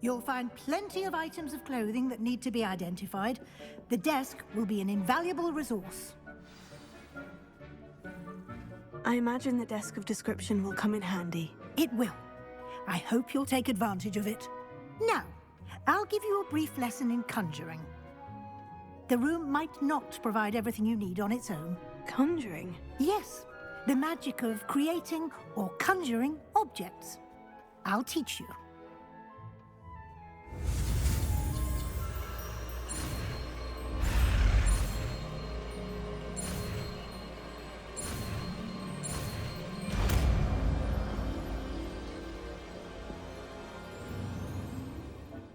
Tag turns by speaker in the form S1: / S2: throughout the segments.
S1: You'll find plenty of items of clothing that need to be identified. The desk will be an invaluable resource.
S2: I imagine the desk of description will come in handy.
S1: It will. I hope you'll take advantage of it. Now, I'll give you a brief lesson in conjuring. The room might not provide everything you need on its own.
S2: Conjuring?
S1: Yes, the magic of creating or conjuring objects. I'll teach you.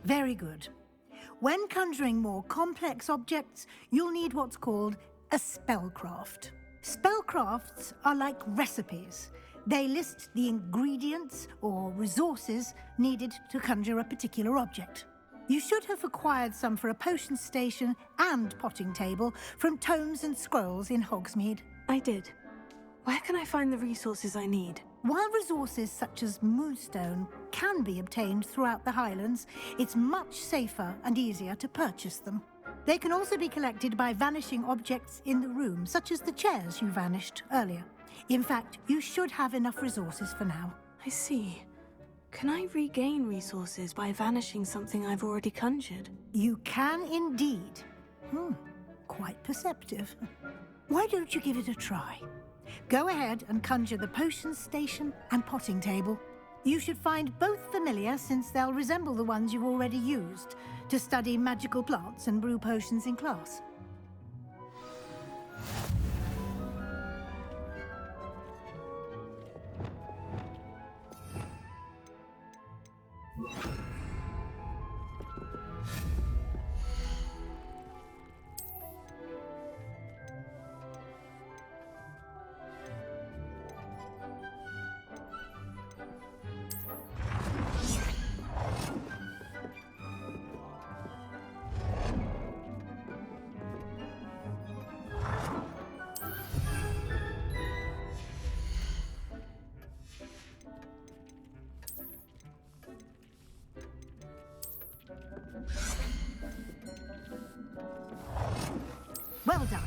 S1: Very good. When conjuring more complex objects, you'll need what's called a spellcraft. Spellcrafts are like recipes. They list the ingredients or resources needed to conjure a particular object. You should have acquired some for a potion station and potting table from tomes and scrolls in Hogsmeade.
S2: I did. Where can I find the resources I need?
S1: While resources such as moonstone can be obtained throughout the Highlands, it's much safer and easier to purchase them. They can also be collected by vanishing objects in the room, such as the chairs you vanished earlier. In fact, you should have enough resources for now.
S2: I see. Can I regain resources by vanishing something I've already conjured?
S1: You can indeed. Quite perceptive. Why don't you give it a try? Go ahead and conjure the potion station and potting table. You should find both familiar, since they'll resemble the ones you've already used to study magical plants and brew potions in class. Well done.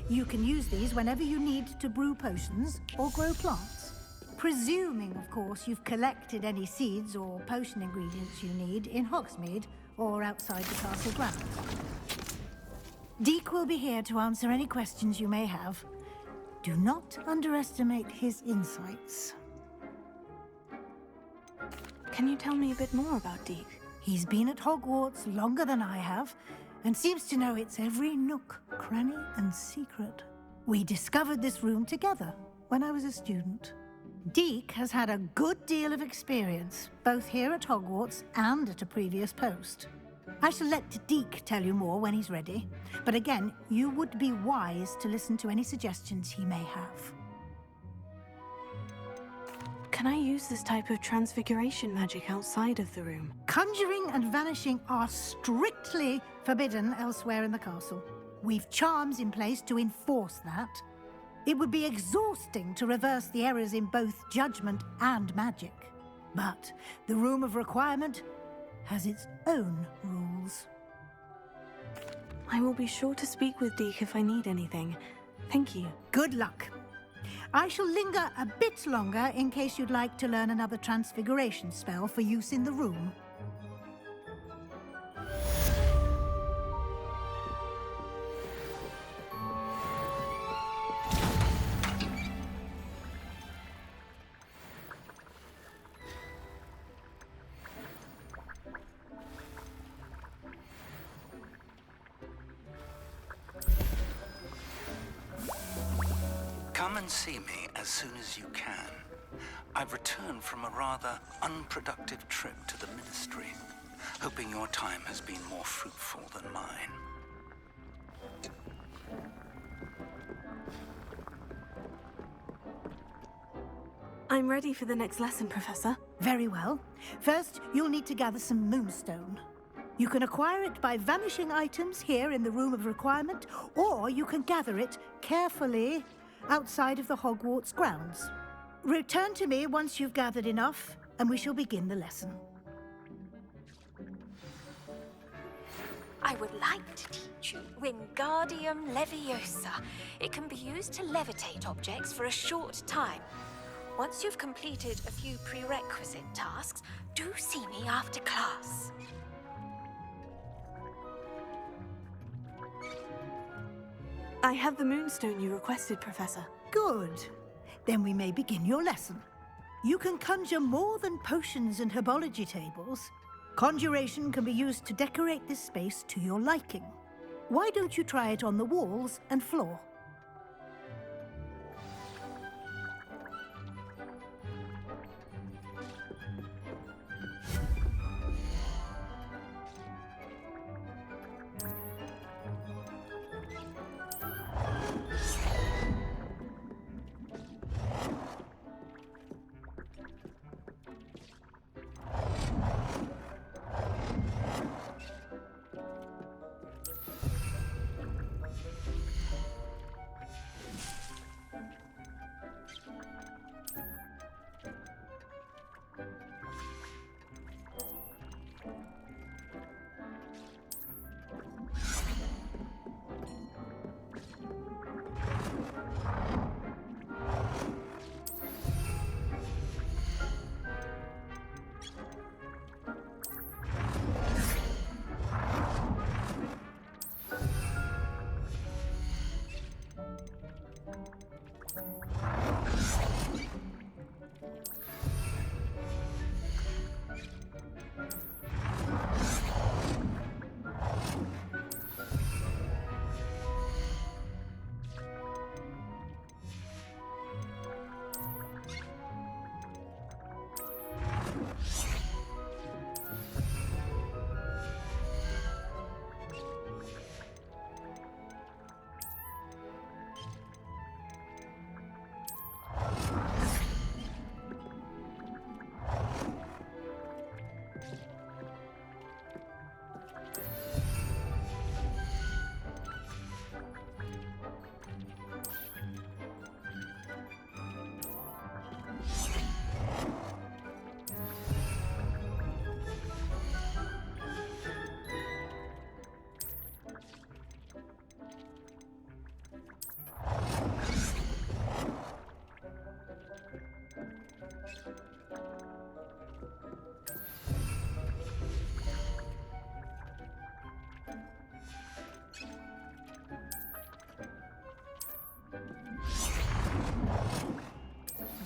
S1: You can use these whenever you need to brew potions or grow plants. Presuming, of course, you've collected any seeds or potion ingredients you need in Hogsmeade or outside the castle grounds. Deek will be here to answer any questions you may have. Do not underestimate his insights.
S2: Can you tell me a bit more about Deek?
S1: He's been at Hogwarts longer than I have, and seems to know its every nook, cranny, and secret. We discovered this room together when I was a student. Deek has had a good deal of experience, both here at Hogwarts and at a previous post. I shall let Deek tell you more when he's ready, but again, you would be wise to listen to any suggestions he may have.
S2: Can I use this type of transfiguration magic outside of the room?
S1: Conjuring and vanishing are strictly forbidden elsewhere in the castle. We've charms in place to enforce that. It would be exhausting to reverse the errors in both judgment and magic. But the Room of Requirement has its own rules.
S2: I will be sure to speak with Deek if I need anything. Thank you.
S1: Good luck. I shall linger a bit longer in case you'd like to learn another transfiguration spell for use in the room.
S3: Come and see me as soon as you can. I've returned from a rather unproductive trip to the Ministry, hoping your time has been more fruitful than mine.
S2: I'm ready for the next lesson, Professor.
S1: Very well. First, you'll need to gather some moonstone. You can acquire it by vanishing items here in the Room of Requirement, or you can gather it carefully outside of the Hogwarts grounds. Return to me once you've gathered enough, and we shall begin the lesson.
S4: I would like to teach you Wingardium Leviosa. It can be used to levitate objects for a short time. Once you've completed a few prerequisite tasks, do see me after class.
S2: I have the moonstone you requested, Professor.
S1: Good. Then we may begin your lesson. You can conjure more than potions and herbology tables. Conjuration can be used to decorate this space to your liking. Why don't you try it on the walls and floor?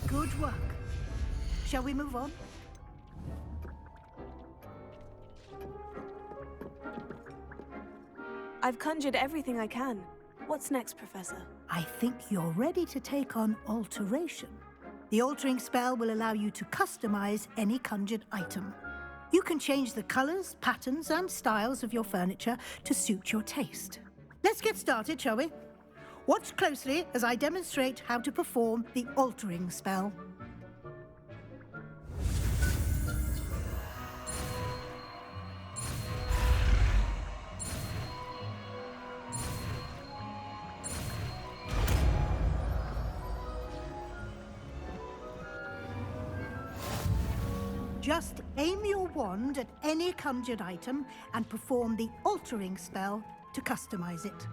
S1: Good work. Shall we move on?
S2: I've conjured everything I can. What's next, Professor?
S1: I think you're ready to take on alteration. The altering spell will allow you to customize any conjured item. You can change the colors, patterns, and styles of your furniture to suit your taste. Let's get started, shall we? Watch closely as I demonstrate how to perform the altering spell. Just aim your wand at any conjured item and perform the altering spell to customize it.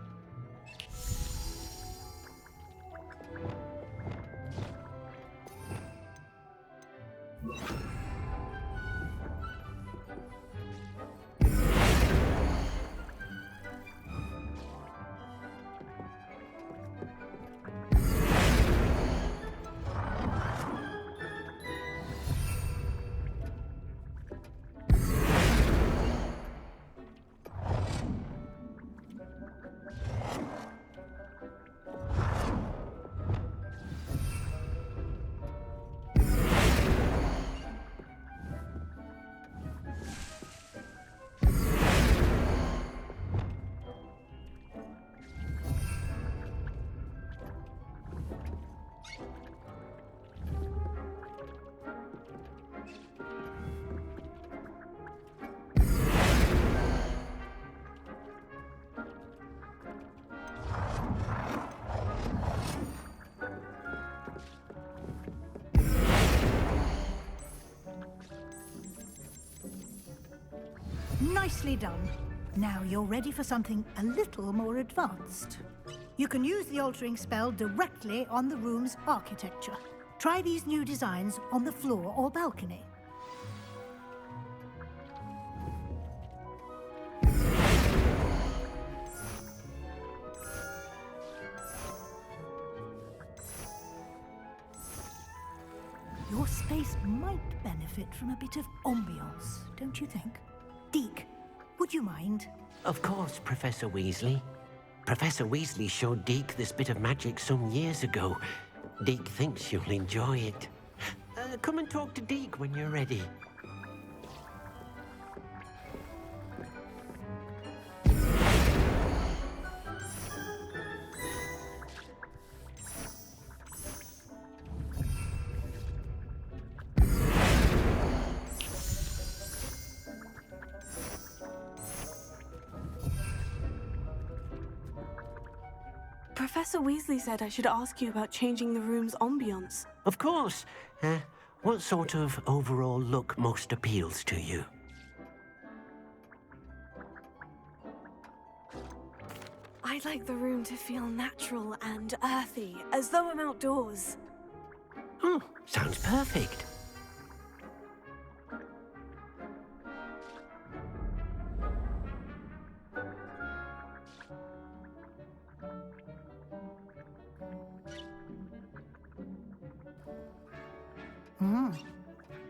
S1: Nicely done. Now you're ready for something a little more advanced. You can use the altering spell directly on the room's architecture. Try these new designs on the floor or balcony. Your space might benefit from a bit of ambiance, don't you think? Deke, would you mind?
S5: Of course, Professor Weasley. Professor Weasley showed Deke this bit of magic some years ago. Deke thinks you'll enjoy it. Come and talk to Deke when you're ready.
S2: Professor Weasley said I should ask you about changing the room's ambiance.
S5: Of course. What sort of overall look most appeals to you?
S2: I'd like the room to feel natural and earthy, as though I'm outdoors.
S5: Oh, sounds perfect.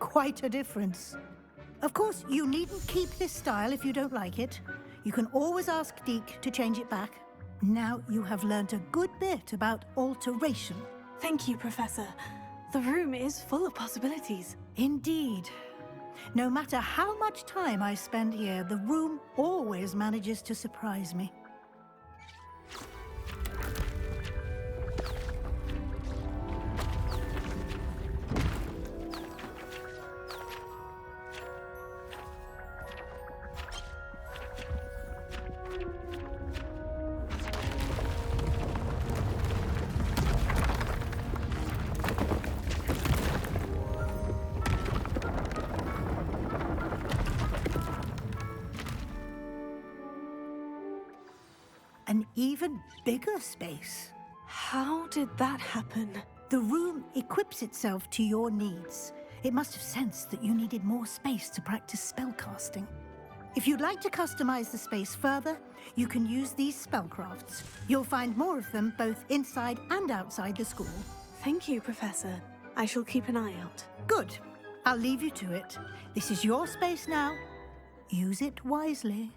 S1: Quite a difference. Of course, you needn't keep this style if you don't like it. You can always ask Deke to change it back. Now you have learnt a good bit about alteration.
S2: Thank you, Professor. The room is full of possibilities.
S1: Indeed. No matter how much time I spend here, the room always manages to surprise me. An even bigger space.
S2: How did that happen?
S1: The room equips itself to your needs. It must have sensed that you needed more space to practice spellcasting. If you'd like to customize the space further, you can use these spellcrafts. You'll find more of them both inside and outside the school.
S2: Thank you, Professor. I shall keep an eye out.
S1: Good. I'll leave you to it. This is your space now. Use it wisely.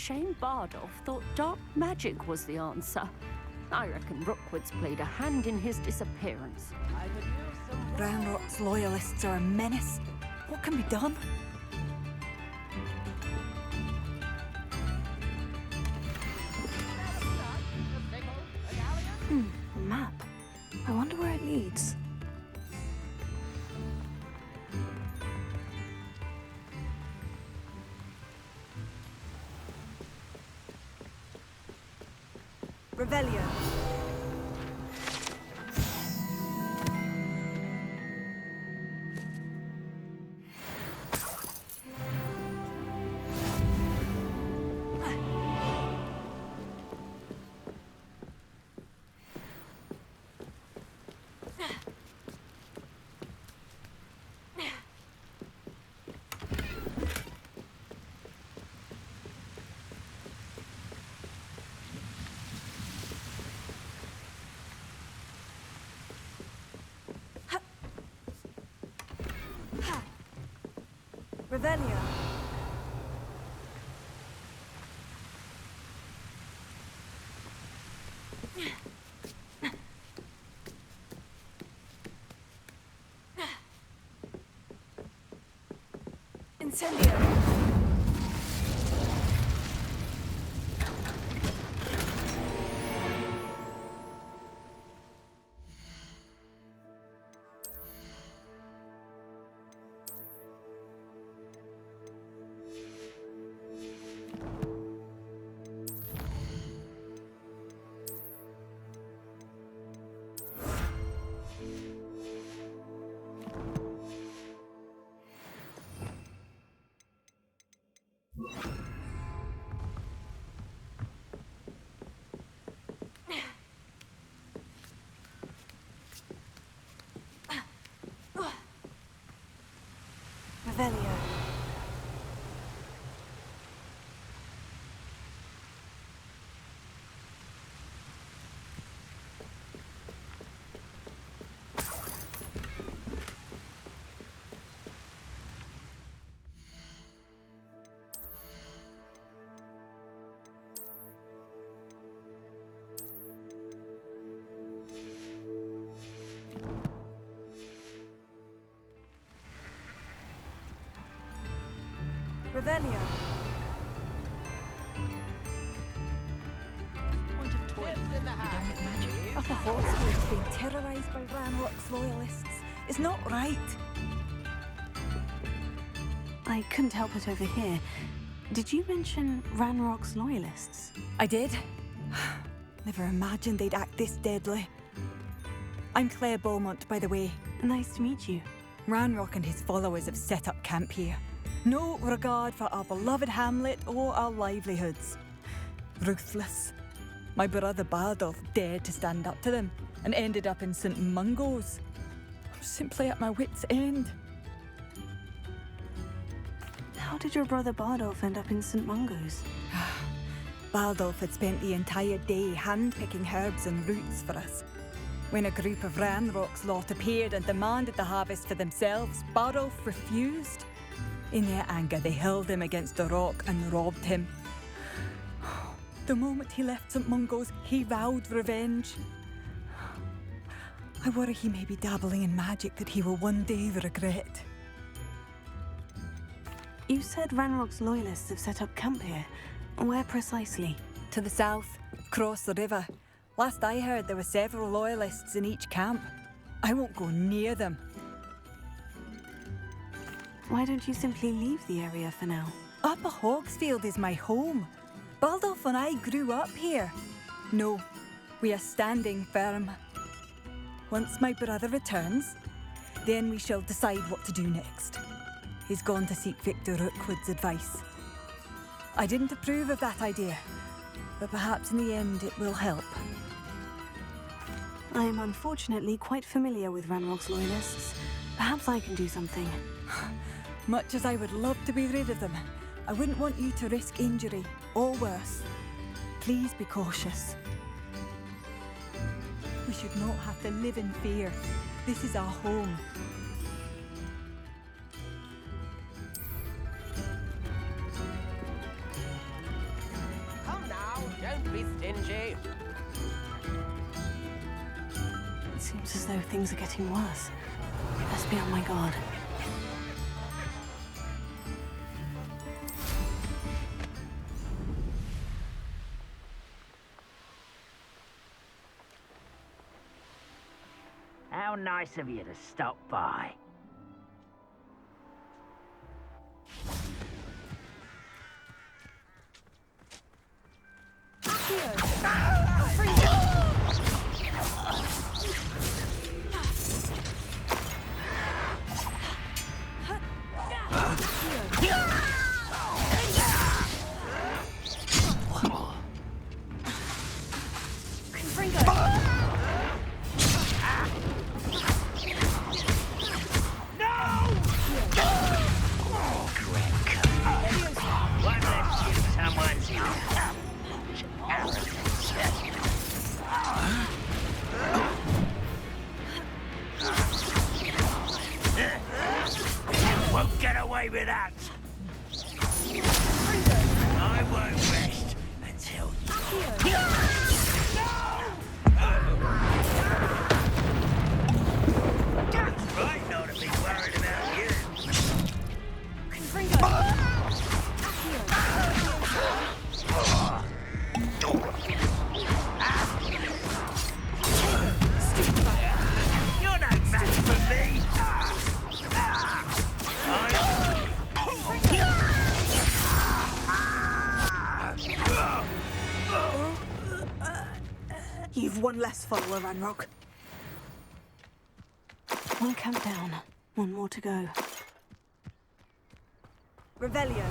S6: Shane Bardolph thought dark magic was the answer. I reckon Rookwood's played a hand in his disappearance.
S7: Ranrock's loyalists are a menace. What can be done?
S2: A map. I wonder where it leads.
S7: Revelio. Revelio. Incendio. Revelio. Revelio. Upper Hogwarts being terrorised by Ranrock's loyalists is not right.
S2: I couldn't help but overhear. Did you mention Ranrock's loyalists?
S7: I did. Never imagined they'd act this deadly. I'm Claire Beaumont, by the way.
S2: Nice to meet you.
S7: Ranrock and his followers have set up camp here. No regard for our beloved hamlet or our livelihoods. Ruthless. My brother Bardolph dared to stand up to them and ended up in St. Mungo's. I'm simply at my wit's end.
S2: How did your brother Bardolph end up in St. Mungo's?
S7: Bardolph had spent the entire day hand-picking herbs and roots for us. When a group of Ranrock's lot appeared and demanded the harvest for themselves, Bardolph refused. In their anger, they hurled him against a rock and robbed him. The moment he left St. Mungo's, he vowed revenge. I worry he may be dabbling in magic that he will one day regret.
S2: You said Ranrock's loyalists have set up camp here. Where precisely?
S7: To the south, across the river. Last I heard, there were several loyalists in each camp. I won't go near them.
S2: Why don't you simply leave the area for now?
S7: Upper Hogsfield is my home. Bardolph and I grew up here. No, we are standing firm. Once my brother returns, then we shall decide what to do next. He's gone to seek Victor Rookwood's advice. I didn't approve of that idea, but perhaps in the end it will help.
S2: I am unfortunately quite familiar with Ranrock's loyalists. Perhaps I can do something.
S7: Much as I would love to be rid of them, I wouldn't want you to risk injury, or worse. Please be cautious. We should not have to live in fear. This is our home.
S2: Seems as though things are getting worse. Best be on my guard.
S8: How nice of you to stop by.
S2: You've one less follower, Ranrock. One camp down, one more to go.
S7: Revelio.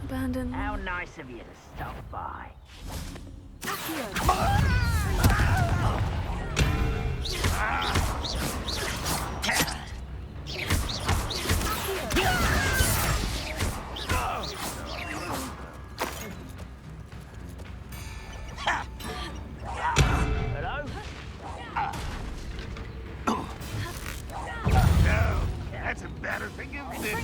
S2: Abandoned.
S8: How nice of you to stop by. Hello?
S9: No, that's embarrassing, isn't it?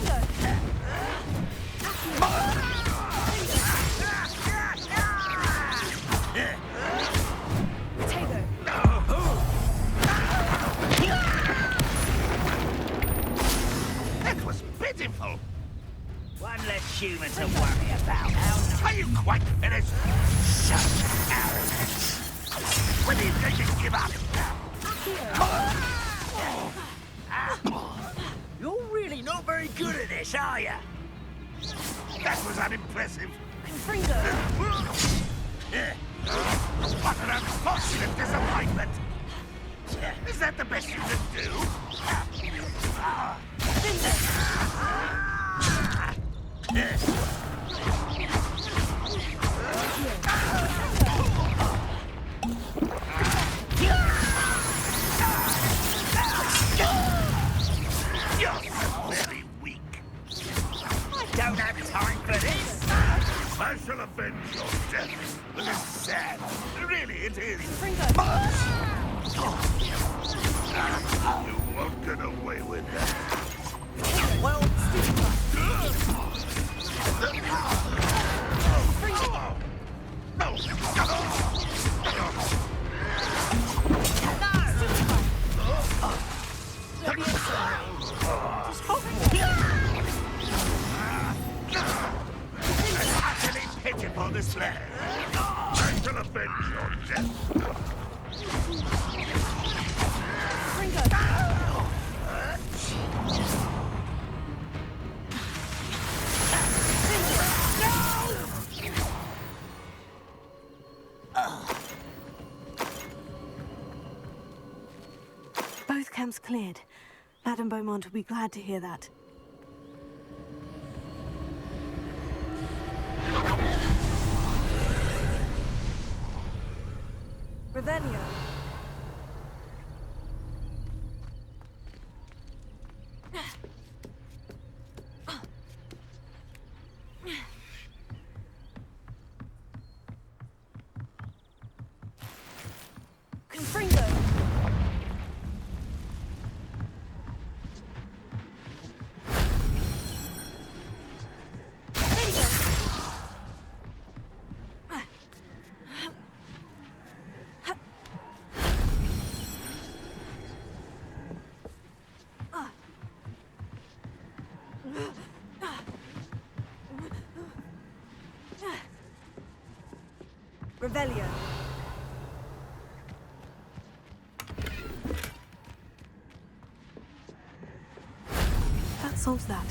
S9: That was pitiful.
S8: One less human to worry about.
S9: Are you quite finished? Such arrogance. When do you think you give up?
S8: You're really not very good at this, are you?
S9: That was unimpressive. What an unfortunate disappointment. Is that the best you can do? You're very weak.
S8: I don't have time for this.
S9: I shall avenge your death. It is sad. Really, it is. You won't get away with that.
S8: Well,
S9: An utterly pitiful display. I shall avenge your death.
S2: Both camps cleared. Madame Beaumont will be glad to hear that.
S7: Revelio. Revelio.
S2: That solves that.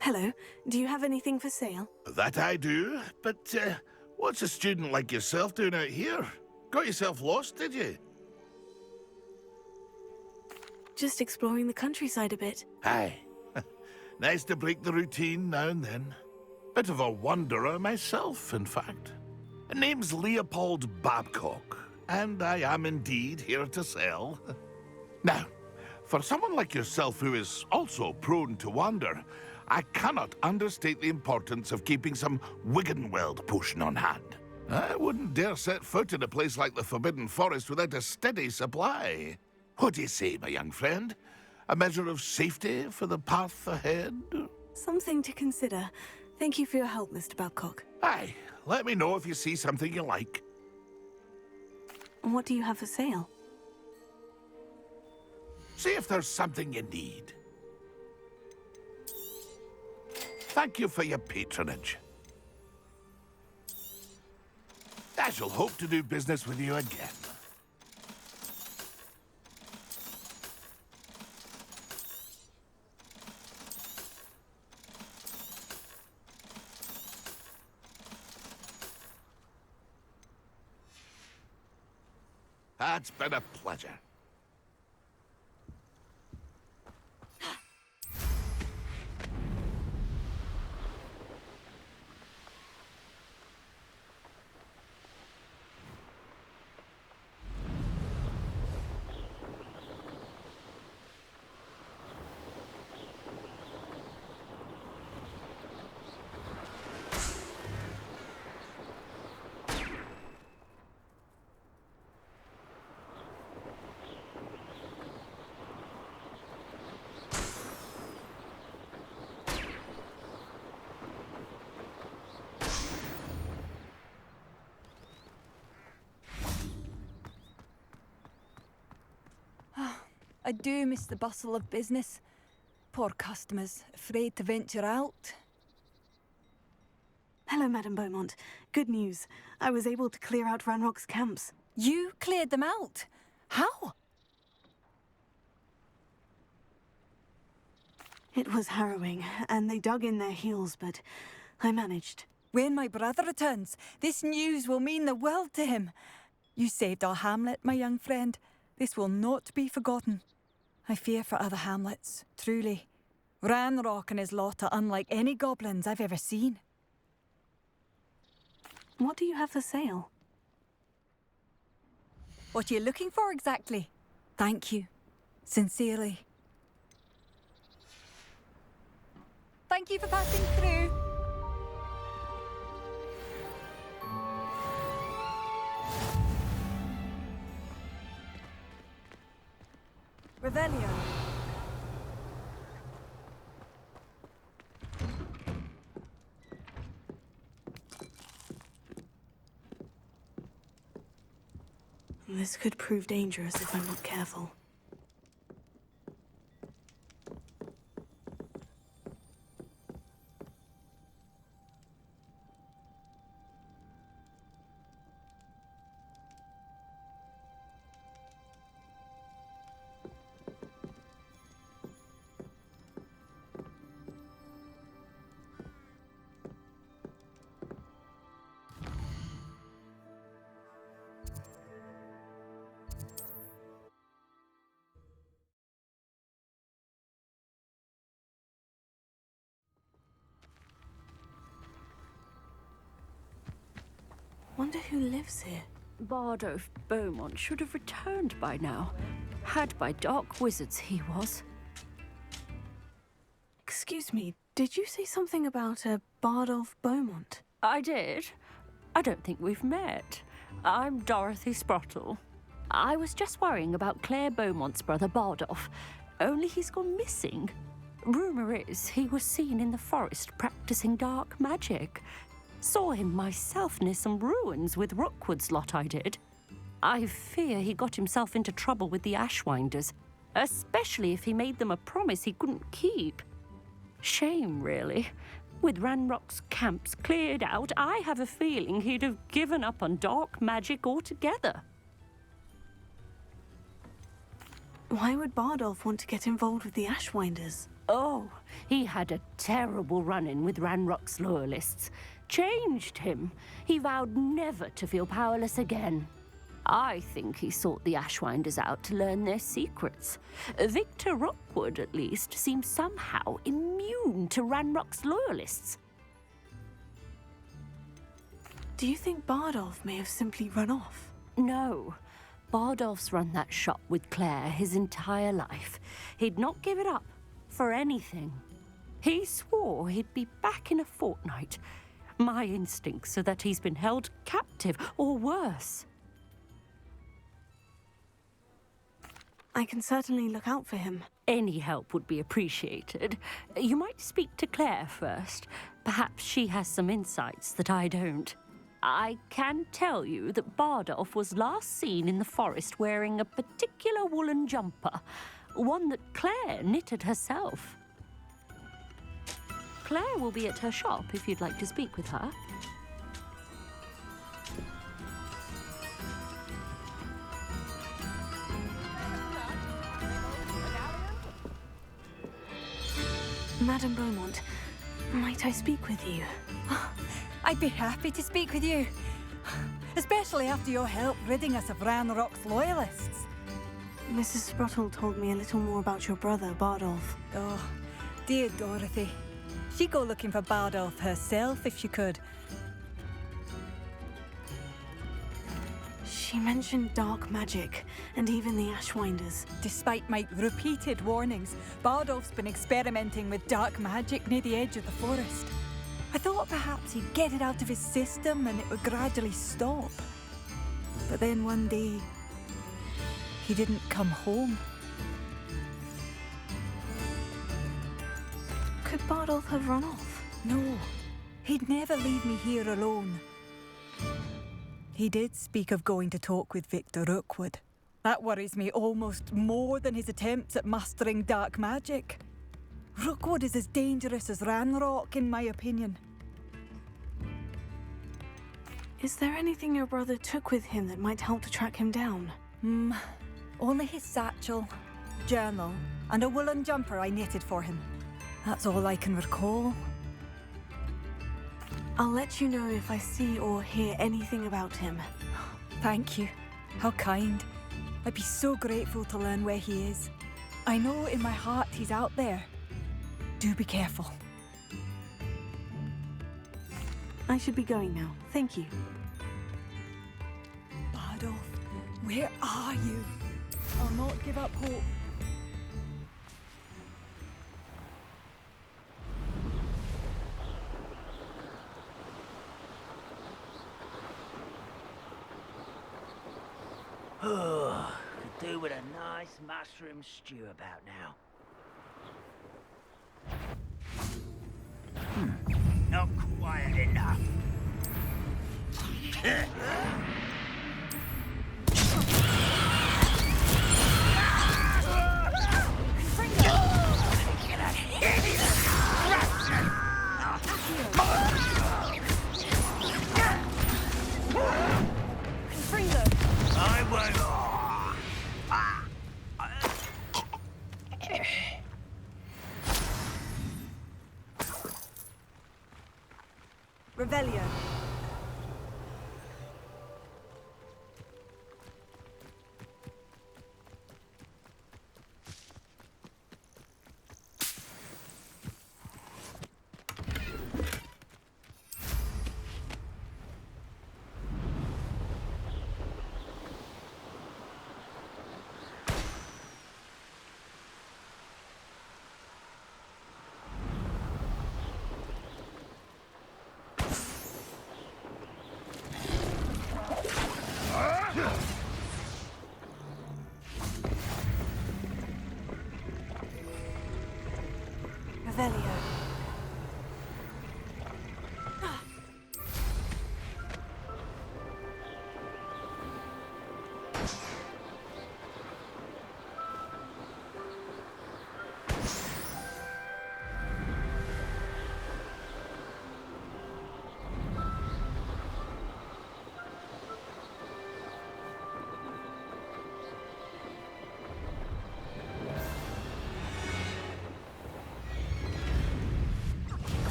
S2: Hello. Do you have anything for sale?
S9: That I do, but what's a student like yourself doing out here? Got yourself lost, did you?
S2: Just exploring the countryside a bit.
S9: Aye. Nice to break the routine now and then. Bit of a wanderer myself, in fact. Name's Leopold Babcock, and I am indeed here to sell. Now, for someone like yourself who is also prone to wander, I cannot understate the importance of keeping some Wiggenweld potion on hand. I wouldn't dare set foot in a place like the Forbidden Forest without a steady supply. What do you say, my young friend? A measure of safety for the path ahead?
S2: Something to consider. Thank you for your help, Mr. Babcock.
S9: Aye, let me know if you see something you like.
S2: What do you have for sale?
S9: See if there's something you need. Thank you for your patronage. I shall hope to do business with you again. It's been a pleasure.
S7: I do miss the bustle of business. Poor customers, afraid to venture out.
S2: Hello, Madame Beaumont. Good news. I was able to clear out Ranrock's camps.
S7: You cleared them out? How?
S2: It was harrowing, and they dug in their heels, but I managed.
S7: When my brother returns, this news will mean the world to him. You saved our hamlet, my young friend. This will not be forgotten. I fear for other hamlets, truly. Ranrock and his lot are unlike any goblins I've ever seen.
S2: What do you have for sale?
S7: What are you looking for exactly? Thank you. Sincerely. Thank you for passing through. Revelio.
S2: This could prove dangerous if I'm not careful. Wonder who lives here.
S6: Bardo Beaumont should have returned by now. Had by dark wizards he was.
S2: Excuse me, did you say something about a Bardolph Beaumont?
S6: I did. I don't think we've met. I'm Dorothy Sprottle. I was just worrying about Claire Beaumont's brother Bardolph, only he's gone missing. Rumour is he was seen in the forest practicing dark magic. Saw him myself near some ruins with Rookwood's lot, I did. I fear he got himself into trouble with the Ashwinders, especially if he made them a promise he couldn't keep. Shame, really. With Ranrock's camps cleared out, I have a feeling he'd have given up on dark magic altogether.
S2: Why would Bardolph want to get involved with the Ashwinders?
S6: Oh, he had a terrible run-in with Ranrock's loyalists. Changed him. He vowed never to feel powerless again. I think he sought the Ashwinders out to learn their secrets. Victor Rookwood, at least, seems somehow immune to Ranrock's loyalists.
S2: Do you think Bardolph may have simply run off?
S6: No. Bardolph's run that shop with Claire his entire life. He'd not give it up for anything. He swore he'd be back in a fortnight. My instincts are that he's been held captive, or worse.
S2: I can certainly look out for him.
S6: Any help would be appreciated. You might speak to Claire first. Perhaps she has some insights that I don't. I can tell you that Bardolph was last seen in the forest wearing a particular woolen jumper, one that Claire knitted herself. Claire will be at her shop if you'd like to speak with her.
S2: Madame Beaumont, might I speak with you?
S7: I'd be happy to speak with you. Especially after your help ridding us of Ranrock's loyalists.
S2: Mrs. Sprottle told me a little more about your brother, Bardolph.
S7: Oh, dear Dorothy. She'd go looking for Bardolph herself if she could.
S2: She mentioned dark magic, and even the Ashwinders.
S7: Despite my repeated warnings, Bardolph's been experimenting with dark magic near the edge of the forest. I thought perhaps he'd get it out of his system and it would gradually stop. But then one day, he didn't come home.
S2: Could Bardolph have run off?
S7: No, he'd never leave me here alone. He did speak of going to talk with Victor Rookwood. That worries me almost more than his attempts at mastering dark magic. Rookwood is as dangerous as Ranrock, in my opinion.
S2: Is there anything your brother took with him that might help to track him down?
S7: Only his satchel, journal, and a woolen jumper I knitted for him. That's all I can recall.
S2: I'll let you know if I see or hear anything about him.
S7: Thank you. How kind. I'd be so grateful to learn where he is. I know in my heart he's out there. Do be careful.
S2: I should be going now. Thank you.
S7: Bardolph, where are you? I'll not give up hope.
S8: Oh, could do with a nice mushroom stew about now. Not quiet enough. I won't.
S7: Revelio.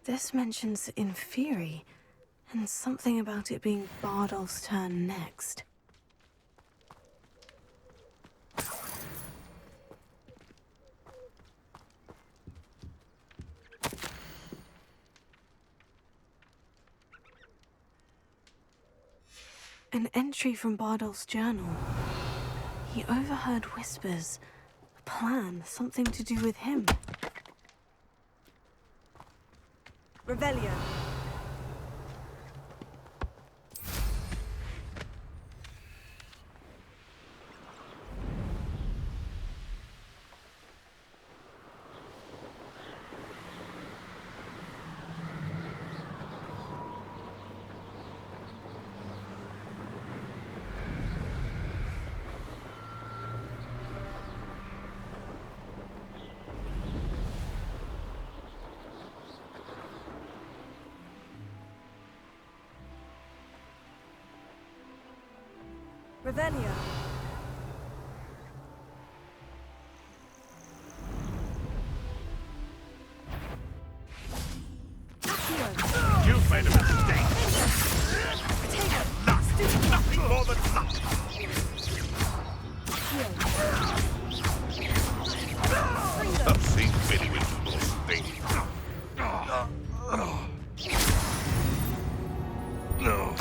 S2: This mentions Inferi, and something about it being Bardolph's turn next. An entry from Bardolph's journal. He overheard whispers. A plan, something to do with him.
S7: Revelio. Revelio.
S9: You've made a mistake. Nothing more than nothing. I've seen many worse things. No.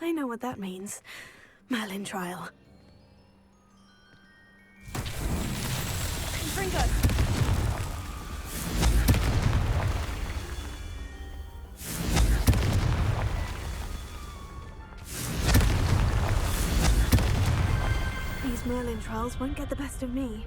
S2: I know what that means. Merlin trial.
S7: Confringo.
S2: These Merlin trials won't get the best of me.